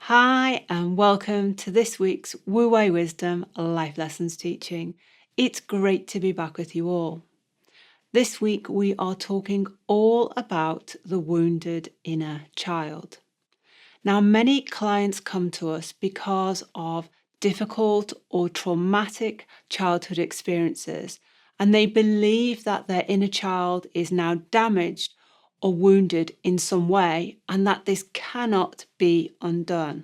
Hi, and welcome to this week's Wu Wei Wisdom Life Lessons teaching. It's great to be back with you all. This week we are talking all about the wounded inner child. Now, many clients come to us because of difficult or traumatic childhood experiences, and they believe that their inner child is now damaged or wounded in some way, and that this cannot be undone.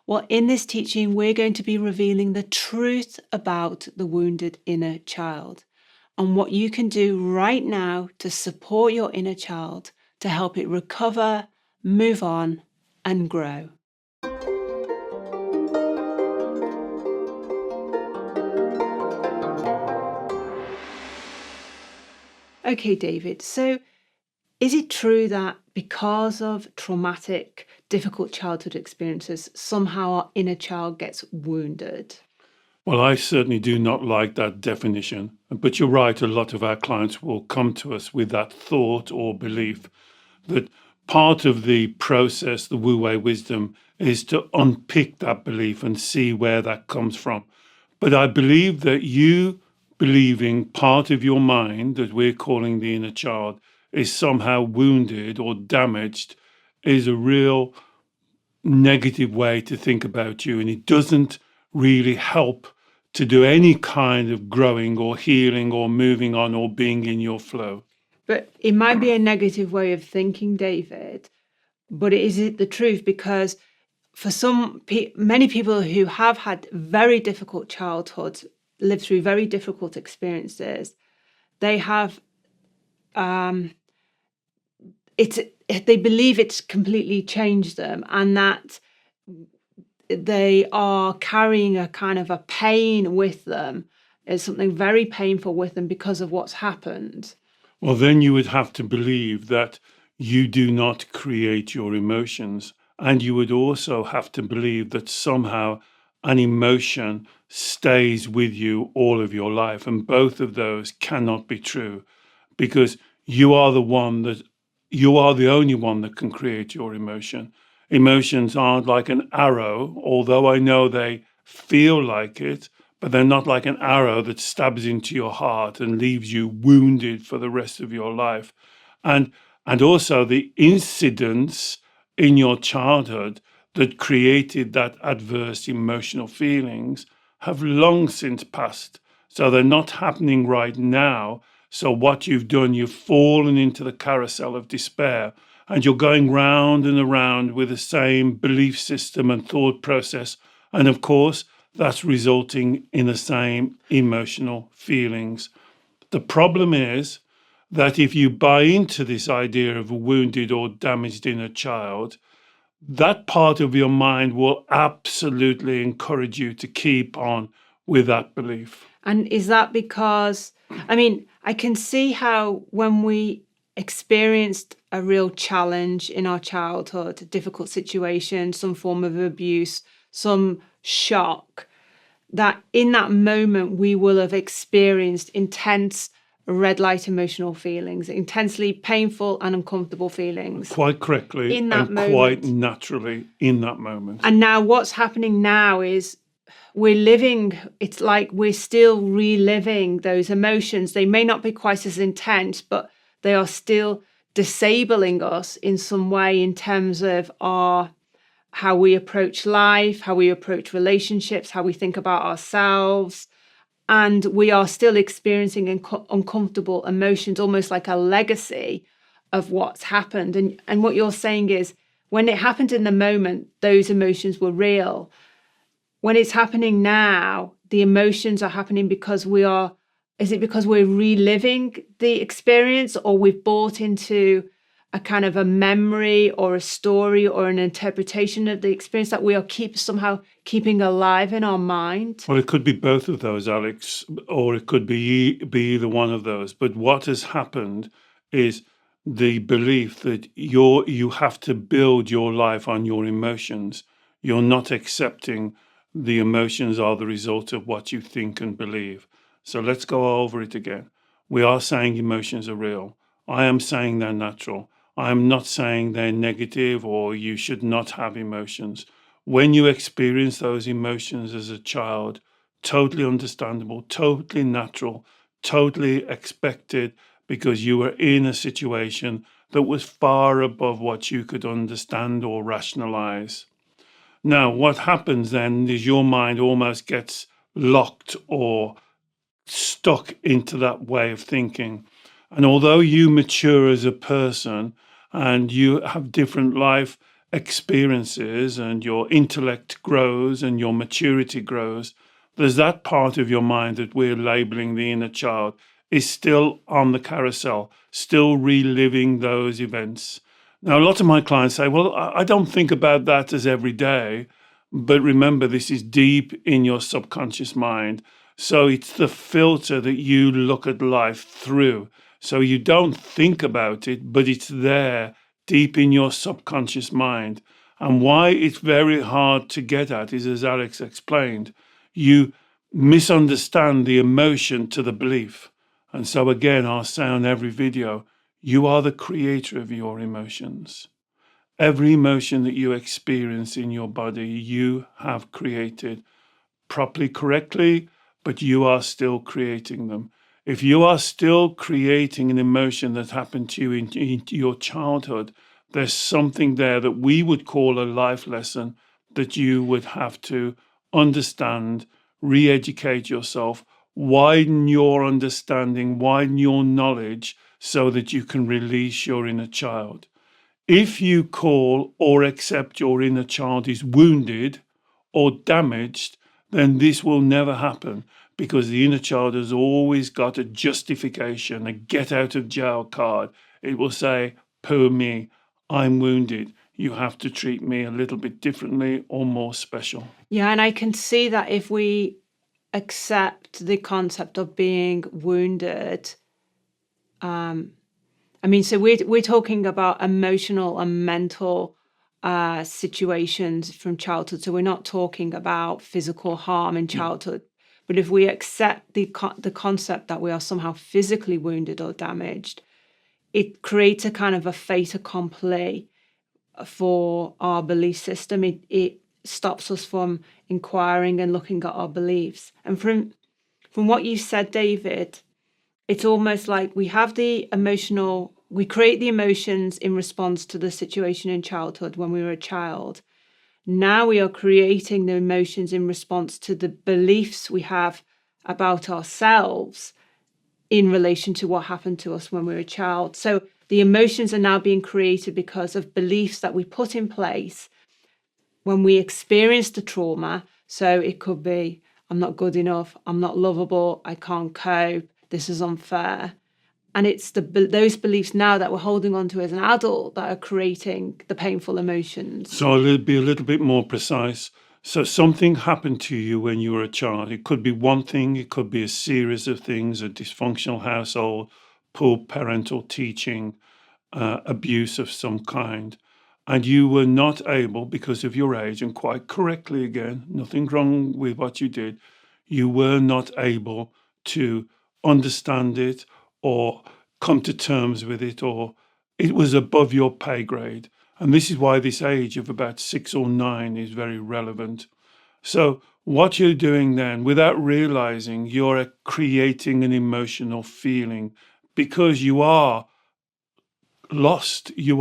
Well, in this teaching, we're going to be revealing the truth about the wounded inner child and what you can do right now to support your inner child to help it recover, move on, and grow. Okay, David, so is it true that because of traumatic, difficult childhood experiences, somehow our inner child gets wounded? Well, I certainly do not like that definition. But you're right, a lot of our clients will come to us with that thought or belief that part of the process, the Wu Wei wisdom, is to unpick that belief and see where that comes from. But I believe that you believing part of your mind that we're calling the inner child is somehow wounded or damaged is a real negative way to think about you. And it doesn't really help to do any kind of growing or healing or moving on or being in your flow. But it might be a negative way of thinking, David, but is it the truth? Because for many people who have had very difficult childhoods, lived through very difficult experiences, they have they believe it's completely changed them, and that they are carrying a kind of a pain with them. It's something very painful with them because of what's happened. Well, then you would have to believe that you do not create your emotions. And you would also have to believe that somehow an emotion stays with you all of your life. And both of those cannot be true because you are the only one that can create your emotion. Emotions aren't like an arrow, although I know they feel like it, but they're not like an arrow that stabs into your heart and leaves you wounded for the rest of your life. And also the incidents in your childhood that created that adverse emotional feelings have long since passed. So they're not happening right now. So what you've done, you've fallen into the carousel of despair and you're going round and around with the same belief system and thought process. And of course, that's resulting in the same emotional feelings. The problem is that if you buy into this idea of a wounded or damaged inner child, that part of your mind will absolutely encourage you to keep on with that belief. And is that because, I can see how when we experienced a real challenge in our childhood, a difficult situation, some form of abuse, some shock, that in that moment we will have experienced intense red light emotional feelings, intensely painful and uncomfortable feelings. Quite correctly In that and quite moment. naturally in that moment. And now what's happening now is it's like we're still reliving those emotions. They may not be quite as intense, but they are still disabling us in some way in terms of how we approach life, how we approach relationships, how we think about ourselves. And we are still experiencing uncomfortable emotions, almost like a legacy of what's happened. And what you're saying is, when it happened in the moment, those emotions were real. When it's happening now, the emotions are happening because is it because we're reliving the experience, or we've bought into a kind of a memory or a story or an interpretation of the experience that we are somehow keeping alive in our mind? Well, it could be both of those, Alex, or it could be either one of those. But what has happened is the belief that you have to build your life on your emotions. You're not accepting the emotions are the result of what you think and believe. So let's go over it again. We are saying emotions are real. I am saying they're natural. I am not saying they're negative or you should not have emotions. when you experience those emotions as a child, totally understandable, totally natural, totally expected, because you were in a situation that was far above what you could understand or rationalize. Now, what happens then is your mind almost gets locked or stuck into that way of thinking. And although you mature as a person and you have different life experiences and your intellect grows and your maturity grows, there's that part of your mind that we're labeling the inner child is still on the carousel, still reliving those events. Now, a lot of my clients say, well, I don't think about that as every day. But remember, this is deep in your subconscious mind. So it's the filter that you look at life through. So you don't think about it, but it's there deep in your subconscious mind. And why it's very hard to get at is, as Alex explained, you misunderstand the emotion to the belief. And so again, I'll say on every video, you are the creator of your emotions. Every emotion that you experience in your body, you have created properly, correctly, but you are still creating them. If you are still creating an emotion that happened to you in your childhood, there's something there that we would call a life lesson that you would have to understand, re-educate yourself, widen your understanding, widen your knowledge so that you can release your inner child. If you call or accept your inner child is wounded or damaged, then this will never happen, because the inner child has always got a justification, a get out of jail card. It will say, poor me, I'm wounded. You have to treat me a little bit differently or more special. Yeah, and I can see that if we accept the concept of being wounded, so we're talking about emotional and mental situations from childhood. So we're not talking about physical harm in childhood. But if we accept the concept that we are somehow physically wounded or damaged, it creates a kind of a fait accompli for our belief system. It stops us from inquiring and looking at our beliefs. And from what you said, David, it's almost like we create the emotions in response to the situation in childhood when we were a child. Now we are creating the emotions in response to the beliefs we have about ourselves in relation to what happened to us when we were a child. So the emotions are now being created because of beliefs that we put in place when we experienced the trauma. So it could be, I'm not good enough, I'm not lovable, I can't cope, this is unfair. And it's those beliefs now that we're holding on to as an adult that are creating the painful emotions. So I'll be a little bit more precise. So something happened to you when you were a child. It could be one thing, it could be a series of things, a dysfunctional household, poor parental teaching, abuse of some kind. And you were not able, because of your age, and quite correctly again, nothing wrong with what you did, you were not able to understand it or come to terms with it, or it was above your pay grade. And this is why this age of about 6 or 9 is very relevant. So what you're doing then, without realizing, you're creating an emotional feeling because you are lost. You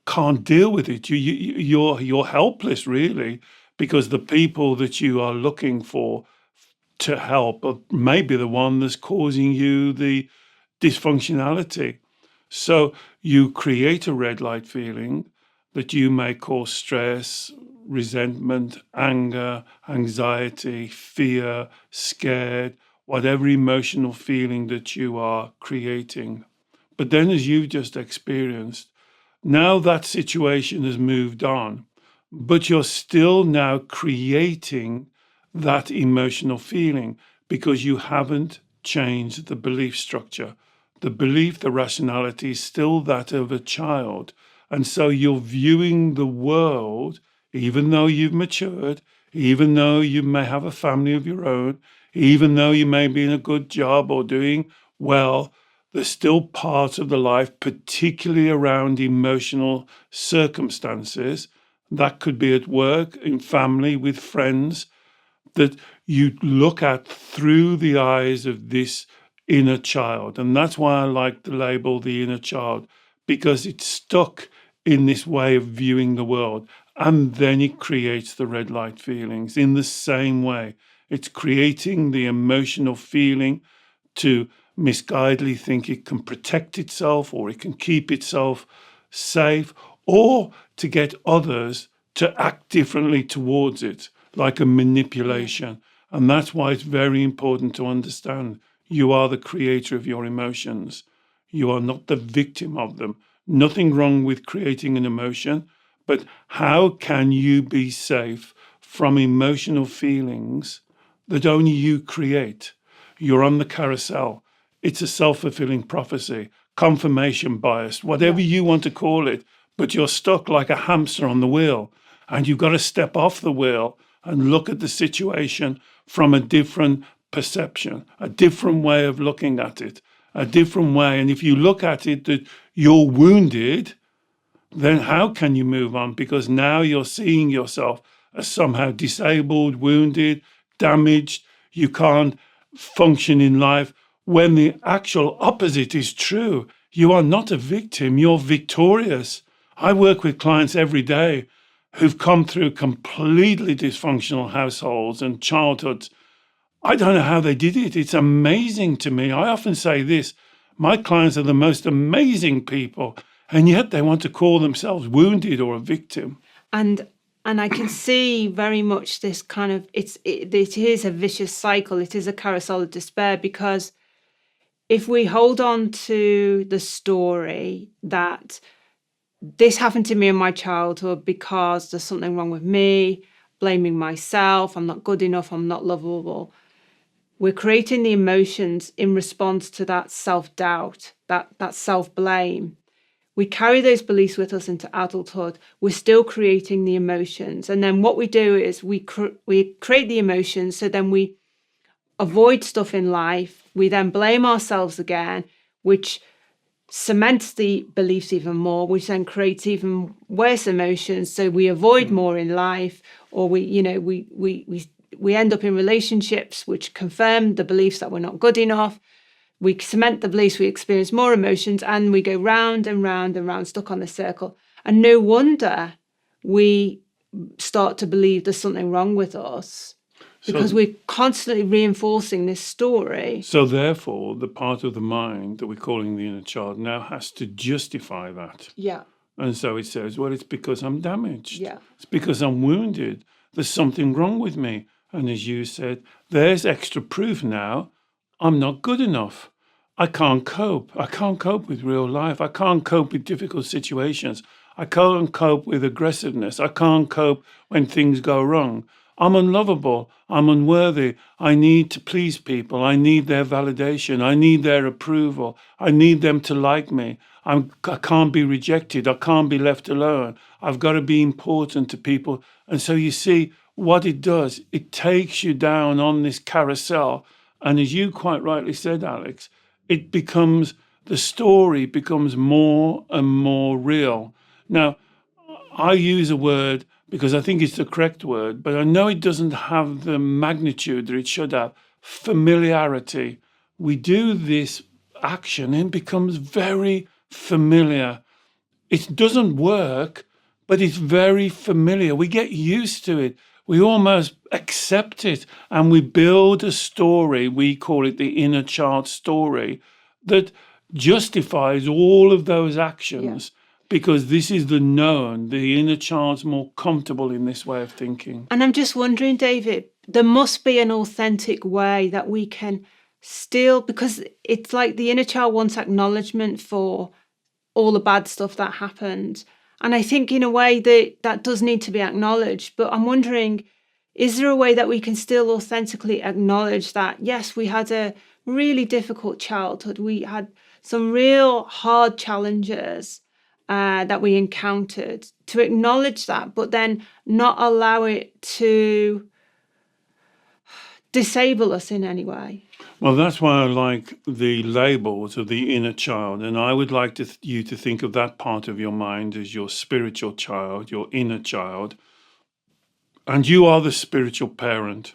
can't deal with it. You're helpless, really, because the people that you are looking for to help are maybe the one that's causing you the dysfunctionality. So you create a red light feeling that you may cause stress, resentment, anger, anxiety, fear, scared, whatever emotional feeling that you are creating. But then, as you've just experienced, now that situation has moved on, but you're still now creating that emotional feeling because you haven't changed the belief structure. The belief, the rationality is still that of a child. And so you're viewing the world, even though you've matured, even though you may have a family of your own, even though you may be in a good job or doing well, there's still part of the life, particularly around emotional circumstances, That could be at work, in family, with friends, that you look at through the eyes of this inner child. And that's why I like the label the inner child, because it's stuck in this way of viewing the world. And then it creates the red light feelings in the same way. It's creating the emotional feeling to misguidedly think it can protect itself or it can keep itself safe, or to get others to act differently towards it, like a manipulation. And that's why it's very important to understand you are the creator of your emotions. You are not the victim of them. Nothing wrong with creating an emotion, but how can you be safe from emotional feelings that only you create? You're on the carousel. It's a self-fulfilling prophecy, confirmation bias, whatever you want to call it, but you're stuck like a hamster on the wheel. And you've got to step off the wheel and look at the situation from a different perception, a different way of looking at it, a different way. And if you look at it that you're wounded, then how can you move on? Because now you're seeing yourself as somehow disabled, wounded, damaged. You can't function in life, when the actual opposite is true. You are not a victim, you're victorious. I work with clients every day who've come through completely dysfunctional households and childhoods. I don't know how they did it. It's amazing to me. I often say this, my clients are the most amazing people, and yet they want to call themselves wounded or a victim. And I can see very much this kind of, it is a vicious cycle. It is a carousel of despair, because if we hold on to the story that this happened to me in my childhood because there's something wrong with me, blaming myself, I'm not good enough, I'm not lovable, we're creating the emotions in response to that self-doubt, that self-blame. We carry those beliefs with us into adulthood. We're still creating the emotions. And then what we do is we create the emotions, so then we avoid stuff in life. We then blame ourselves again, which cements the beliefs even more, which then creates even worse emotions. So we avoid more in life, or we end up in relationships which confirm the beliefs that we're not good enough. We cement the beliefs, we experience more emotions, and we go round and round and round, stuck on the circle. And no wonder we start to believe there's something wrong with us, because we're constantly reinforcing this story. So therefore, the part of the mind that we're calling the inner child now has to justify that. Yeah. And so it says, well, it's because I'm damaged. Yeah. It's because I'm wounded. There's something wrong with me. And as you said, there's extra proof now. I'm not good enough. I can't cope. I can't cope with real life. I can't cope with difficult situations. I can't cope with aggressiveness. I can't cope when things go wrong. I'm unlovable. I'm unworthy. I need to please people. I need their validation. I need their approval. I need them to like me. I can't be rejected. I can't be left alone. I've got to be important to people. And so you see what it does. It takes you down on this carousel. And as you quite rightly said, Alex, it becomes, the story becomes more and more real. Now, I use a word because I think it's the correct word, but I know it doesn't have the magnitude that it should have. Familiarity. We do this action and it becomes very familiar. It doesn't work, but it's very familiar. We get used to it. We almost accept it, and we build a story. We call it the inner child story that justifies all of those actions. Because this is the known, the inner child's more comfortable in this way of thinking. And I'm just wondering, David, there must be an authentic way that we can still, because it's like the inner child wants acknowledgement for all the bad stuff that happened. And I think in a way that does need to be acknowledged. But I'm wondering, is there a way that we can still authentically acknowledge that, yes, we had a really difficult childhood. We had some real hard challenges that we encountered, to acknowledge that, but then not allow it to disable us in any way. Well, that's why I like the labels of the inner child. And I would like you to think of that part of your mind as your spiritual child, your inner child. And you are the spiritual parent.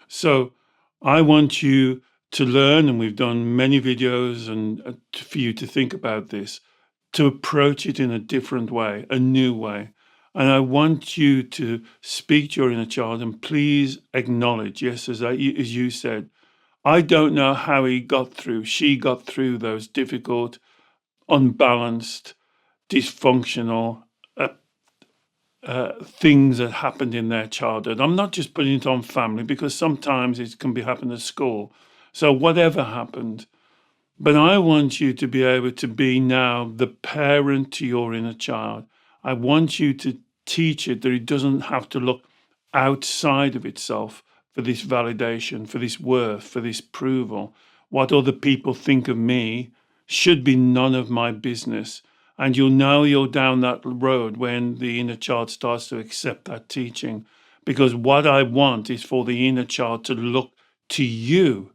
So I want you to learn, and we've done many videos and for you to think about this, to approach it in a different way, a new way. And I want you to speak to your inner child and please acknowledge, yes, as you said, I don't know how she got through those difficult, unbalanced, dysfunctional things that happened in their childhood. I'm not just putting it on family because sometimes it can be happening at school. So whatever happened, but I want you to be able to be now the parent to your inner child. I want you to teach it that it doesn't have to look outside of itself for this validation, for this worth, for this approval. What other people think of me should be none of my business. And you'll know you're down that road when the inner child starts to accept that teaching. Because what I want is for the inner child to look to you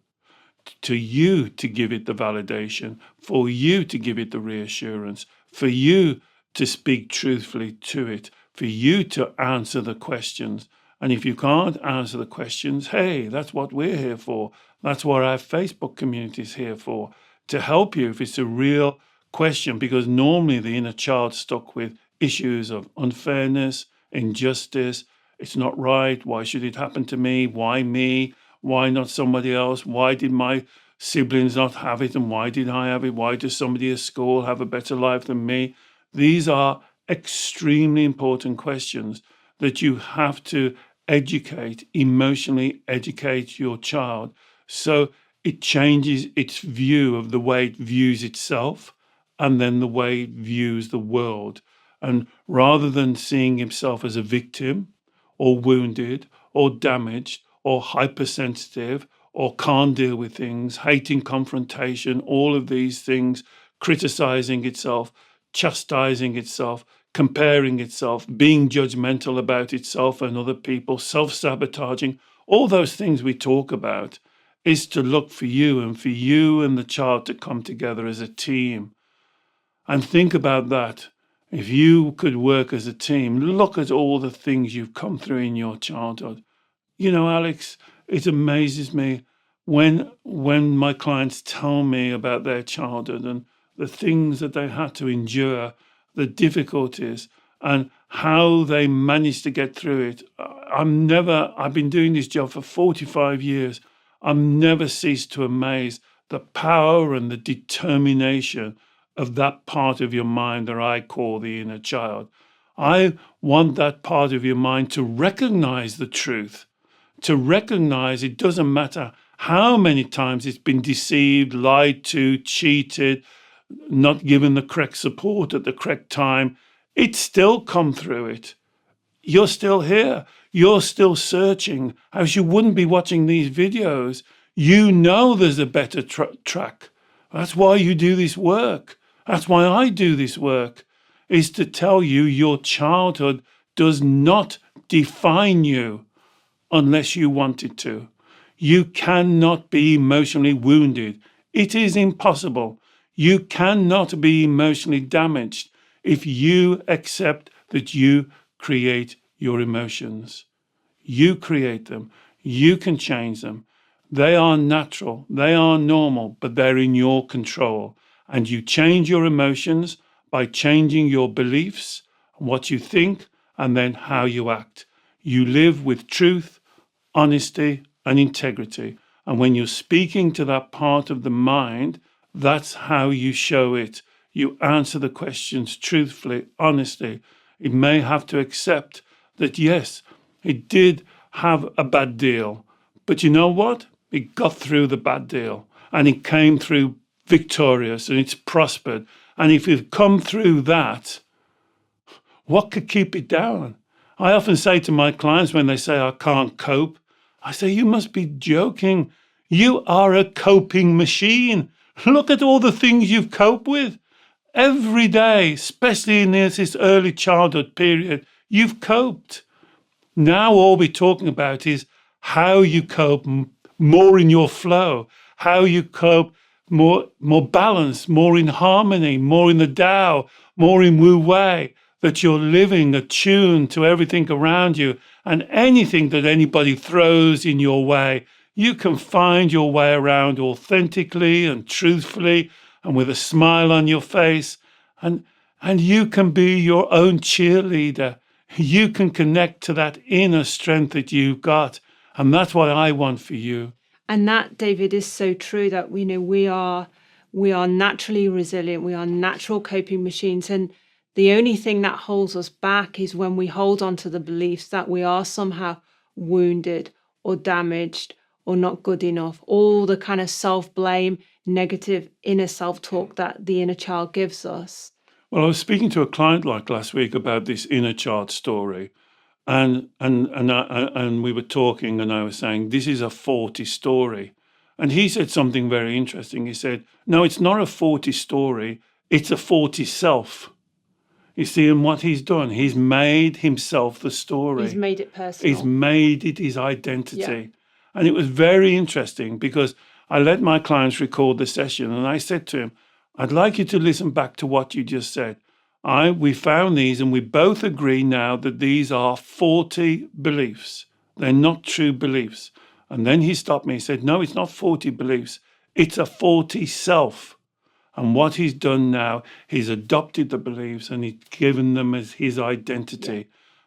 to give it the validation, for you to give it the reassurance, for you to speak truthfully to it, for you to answer the questions. And if you can't answer the questions, hey, that's what we're here for. That's what our Facebook community is here for, to help you if it's a real question, because normally the inner child's stuck with issues of unfairness, injustice, it's not right, why should it happen to me, why me, why not somebody else, why did my siblings not have it and why did I have it, why does somebody at school have a better life than me? These are extremely important questions that you have to emotionally educate your child, so it changes its view of the way it views itself and then the way it views the world. And rather than seeing himself as a victim or wounded or damaged or hypersensitive or can't deal with things, hating confrontation, all of these things, criticizing itself, chastising itself, comparing itself, being judgmental about itself and other people, self-sabotaging, all those things we talk about, is to look for you and the child to come together as a team. And think about that. If you could work as a team, look at all the things you've come through in your childhood. You know, Alex, it amazes me when my clients tell me about their childhood and the things that they had to endure, the difficulties, and how they managed to get through it. I've been doing this job for 45 years. I've never ceased to amaze the power and the determination of that part of your mind that I call the inner child. I want that part of your mind to recognize the truth, to recognize it doesn't matter how many times it's been deceived, lied to, cheated, not given the correct support at the correct time. It's still come through it. You're still here. You're still searching. Else you wouldn't be watching these videos. You know there's a better track. That's why you do this work. That's why I do this work, is to tell you your childhood does not define you unless you want it to. You cannot be emotionally wounded. It is impossible. You cannot be emotionally damaged if you accept that you create your emotions. You create them. You can change them. They are natural. They are normal, but they're in your control. And you change your emotions by changing your beliefs, what you think, and then how you act. You live with truth, honesty, and integrity. And when you're speaking to that part of the mind, that's how you show it. You answer the questions truthfully, honestly. It may have to accept that, yes, it did have a bad deal. But you know what? It got through the bad deal and it came through victorious and it's prospered. And if you've come through that, what could keep it down? I often say to my clients when they say, I can't cope, I say, you must be joking. You are a coping machine. Look at all the things you've coped with. Every day, especially in this early childhood period, you've coped. Now all we're talking about is how you cope more in your flow, how you cope more balanced, more in harmony, more in the Tao, more in Wu Wei, that you're living attuned to everything around you, and anything that anybody throws in your way, you can find your way around authentically and truthfully and with a smile on your face. And you can be your own cheerleader. You can connect to that inner strength that you've got. And that's what I want for you. And that, David, is so true that we are naturally resilient. We are natural coping machines. And the only thing that holds us back is when we hold on to the beliefs that we are somehow wounded or damaged or not good enough. All the kind of self-blame, negative inner self-talk that the inner child gives us. Well, I was speaking to a client like last week about this inner child story. And we were talking, and I was saying, this is a 40 story. And he said something very interesting. He said, no, it's not a 40 story. It's a 40 self. You see, and what he's done, he's made himself the story. He's made it personal. He's made it his identity. Yeah. And it was very interesting because I let my clients record the session, and I said to him, I'd like you to listen back to what you just said. We found these, and we both agree now that these are 40 beliefs. They're not true beliefs. And then he stopped me. He said, no, it's not 40 beliefs. It's a 40 self. And what he's done now, he's adopted the beliefs and he's given them as his identity. Yeah.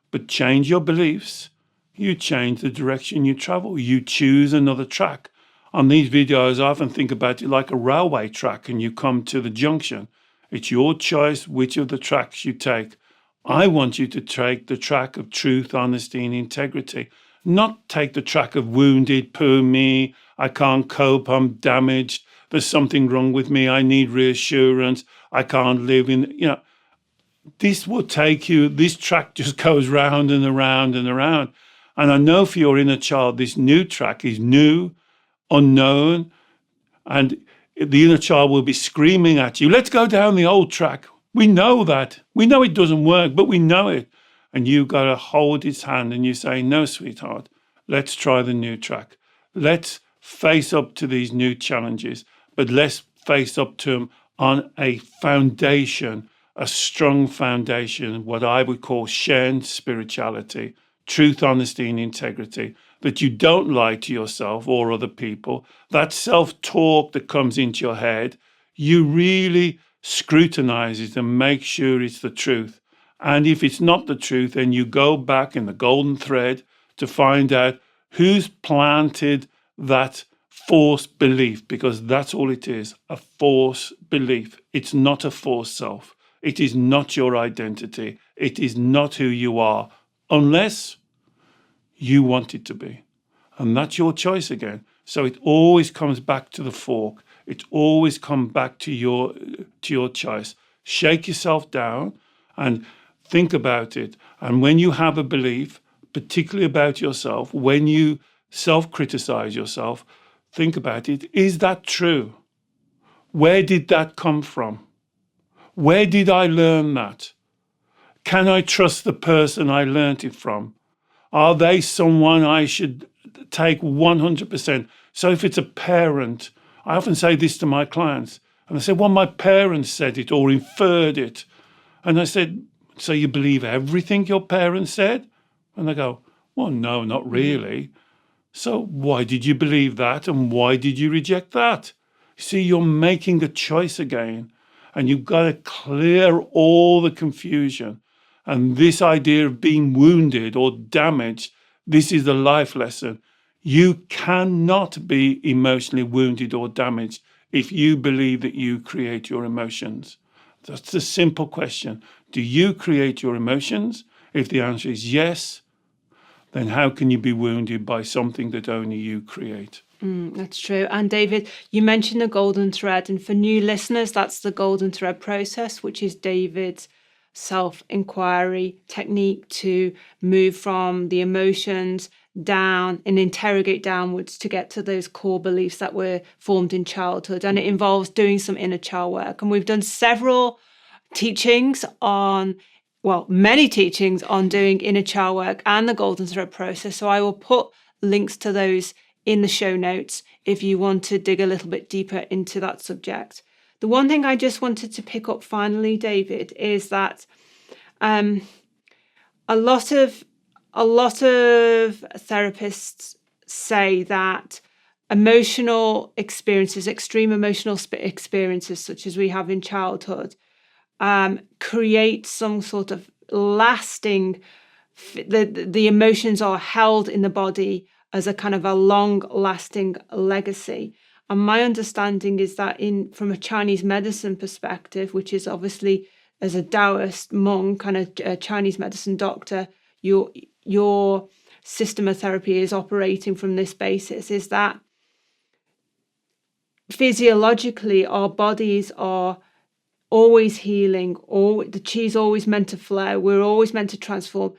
But change your beliefs, you change the direction you travel. You choose another track. On these videos, I often think about it like a railway track, and you come to the junction. It's your choice which of the tracks you take. I want you to take the track of truth, honesty, and integrity. Not take the track of wounded, poor me, I can't cope, I'm damaged, there's something wrong with me, I need reassurance, I can't live in, this will take you, this track just goes round and around and around. And I know for your inner child, this new track is new, unknown, and the inner child will be screaming at you, let's go down the old track. We know that. We know it doesn't work, but we know it. And you got to hold its hand and you say, no, sweetheart, let's try the new track. Let's face up to these new challenges, but let's face up to them on a foundation, a strong foundation, what I would call Shen spirituality, truth, honesty, and integrity, that you don't lie to yourself or other people. That self-talk that comes into your head, you really scrutinize it and make sure it's the truth. And if it's not the truth, then you go back in the golden thread to find out who's planted that false belief, because that's all it is, a false belief. It's not a false self. It is not your identity. It is not who you are, unless you want it to be. And that's your choice again. So it always comes back to the fork. It always comes back to your choice. Shake yourself down and think about it. And when you have a belief, particularly about yourself, when you self-criticize yourself, think about it. Is that true? Where did that come from? Where did I learn that? Can I trust the person I learnt it from? Are they someone I should take 100%? So if it's a parent, I often say this to my clients, and I say, well, my parents said it or inferred it. And I said, so you believe everything your parents said? And they go, well, no, not really. So why did you believe that? And why did you reject that? See, you're making a choice again, and you've got to clear all the confusion. And this idea of being wounded or damaged, this is the life lesson. You cannot be emotionally wounded or damaged if you believe that you create your emotions. That's the simple question. Do you create your emotions? If the answer is yes, then how can you be wounded by something that only you create? That's true. And David, you mentioned the golden thread. And for new listeners, that's the golden thread process, which is David's self-inquiry technique to move from the emotions down and interrogate downwards to get to those core beliefs that were formed in childhood. And it involves doing some inner child work. And we've done several teachings on, well, many teachings on doing inner child work and the golden thread process. So I will put links to those in the show notes if you want to dig a little bit deeper into that subject. The one thing I just wanted to pick up finally, David, is that a lot of therapists say that emotional experiences, extreme emotional experiences such as we have in childhood, create some sort of lasting, the emotions are held in the body as a kind of a long-lasting legacy. And my understanding is that from a Chinese medicine perspective, which is obviously as a Taoist monk, kind of a Chinese medicine doctor, your system of therapy is operating from this basis, is that physiologically our bodies are always healing, the chi is always meant to flow, we're always meant to transform.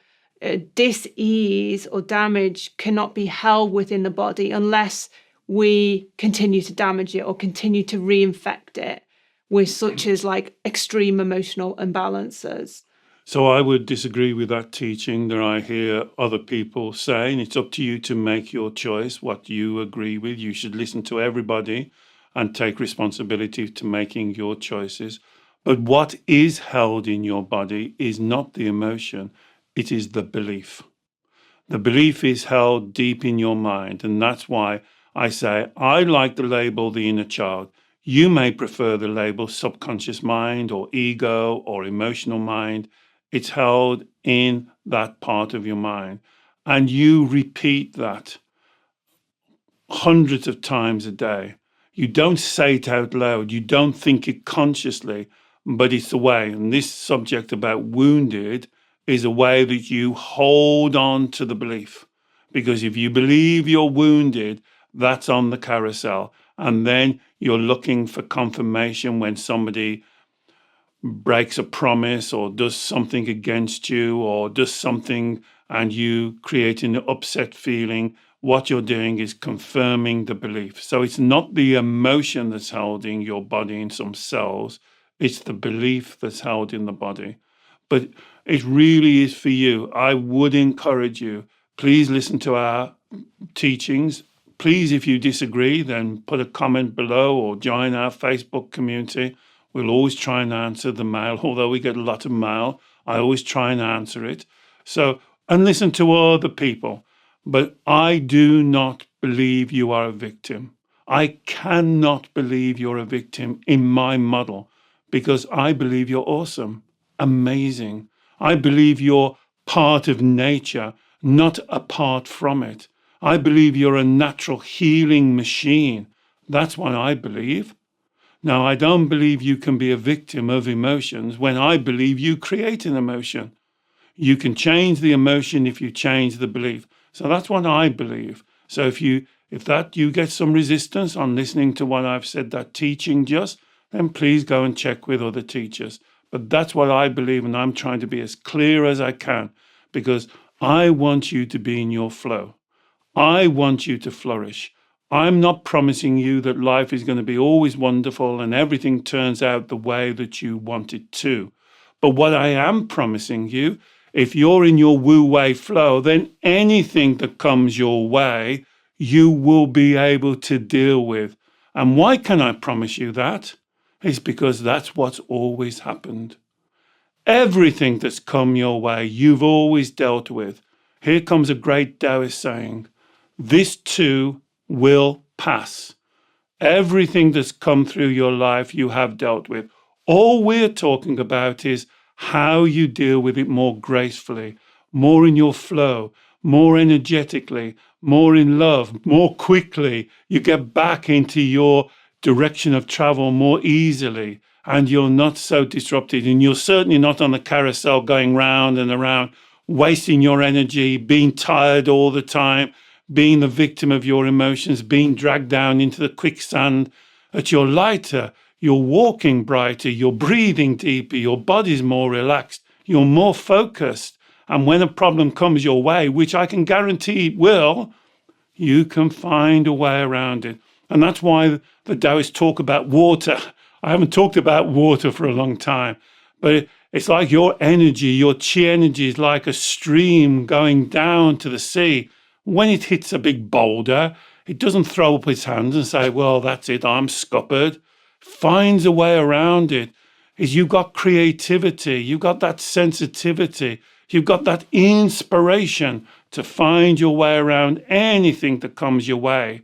Dis-ease or damage cannot be held within the body unless we continue to damage it or continue to reinfect it with such as like extreme emotional imbalances. So I would disagree with that teaching that I hear other people saying. It's up to you to make your choice, what you agree with. You should listen to everybody and take responsibility to making your choices. But what is held in your body is not the emotion, it is the belief. The belief is held deep in your mind, and that's why I say I like the label the inner child. You may prefer the label subconscious mind or ego or emotional mind. It's held in that part of your mind. And you repeat that hundreds of times a day. You don't say it out loud. You don't think it consciously, but it's the way. And this subject about wounded is a way that you hold on to the belief. Because if you believe you're wounded, that's on the carousel. And then you're looking for confirmation when somebody breaks a promise or does something against you or does something and you create an upset feeling. What you're doing is confirming the belief. So it's not the emotion that's held in your body in some cells. It's the belief that's held in the body. But it really is for you. I would encourage you, please listen to our teachings. Please, if you disagree, then put a comment below or join our Facebook community. We'll always try and answer the mail. Although we get a lot of mail, I always try and answer it. So, and listen to other people. But I do not believe you are a victim. I cannot believe you're a victim in my model because I believe you're awesome, amazing. I believe you're part of nature, not apart from it. I believe you're a natural healing machine. That's what I believe. Now, I don't believe you can be a victim of emotions when I believe you create an emotion. You can change the emotion if you change the belief. So that's what I believe. So if you get some resistance on listening to what I've said, that teaching just, then please go and check with other teachers. But that's what I believe, and I'm trying to be as clear as I can because I want you to be in your flow. I want you to flourish. I'm not promising you that life is going to be always wonderful and everything turns out the way that you want it to. But what I am promising you, if you're in your Wu Wei flow, then anything that comes your way, you will be able to deal with. And why can I promise you that? It's because that's what's always happened. Everything that's come your way, you've always dealt with. Here comes a great Taoist saying, this too will pass. Everything that's come through your life, you have dealt with. All we're talking about is how you deal with it more gracefully, more in your flow, more energetically, more in love, more quickly. You get back into your direction of travel more easily and you're not so disrupted. And you're certainly not on the carousel going round and around, wasting your energy, being tired all the time, being the victim of your emotions, being dragged down into the quicksand. That you're lighter, you're walking brighter, you're breathing deeper, your body's more relaxed, you're more focused. And when a problem comes your way, which I can guarantee it will, you can find a way around it. And that's why the Taoists talk about water. I haven't talked about water for a long time, but it's like your energy, your chi energy is like a stream going down to the sea. when it hits a big boulder, it doesn't throw up its hands and say, well, that's it, I'm scuppered. Finds a way around it. You've got creativity, you've got that sensitivity, you've got that inspiration to find your way around anything that comes your way.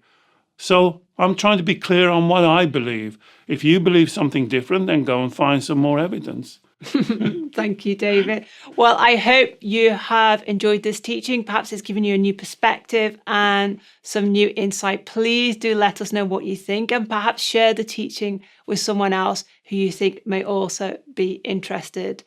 So I'm trying to be clear on what I believe. If you believe something different, then go and find some more evidence. Thank you, David. Well, I hope you have enjoyed this teaching. Perhaps it's given you a new perspective and some new insight. Please do let us know what you think, and perhaps share the teaching with someone else who you think may also be interested.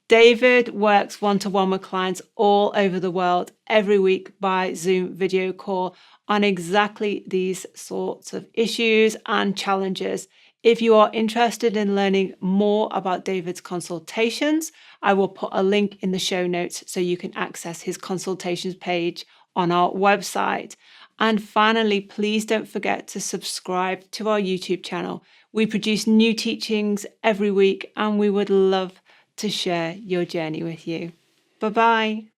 David works one-to-one with clients all over the world every week by Zoom video call on exactly these sorts of issues and challenges. If you are interested in learning more about David's consultations, I will put a link in the show notes so you can access his consultations page on our website. And finally, please don't forget to subscribe to our YouTube channel. We produce new teachings every week, and we would love to share your journey with you. Bye-bye.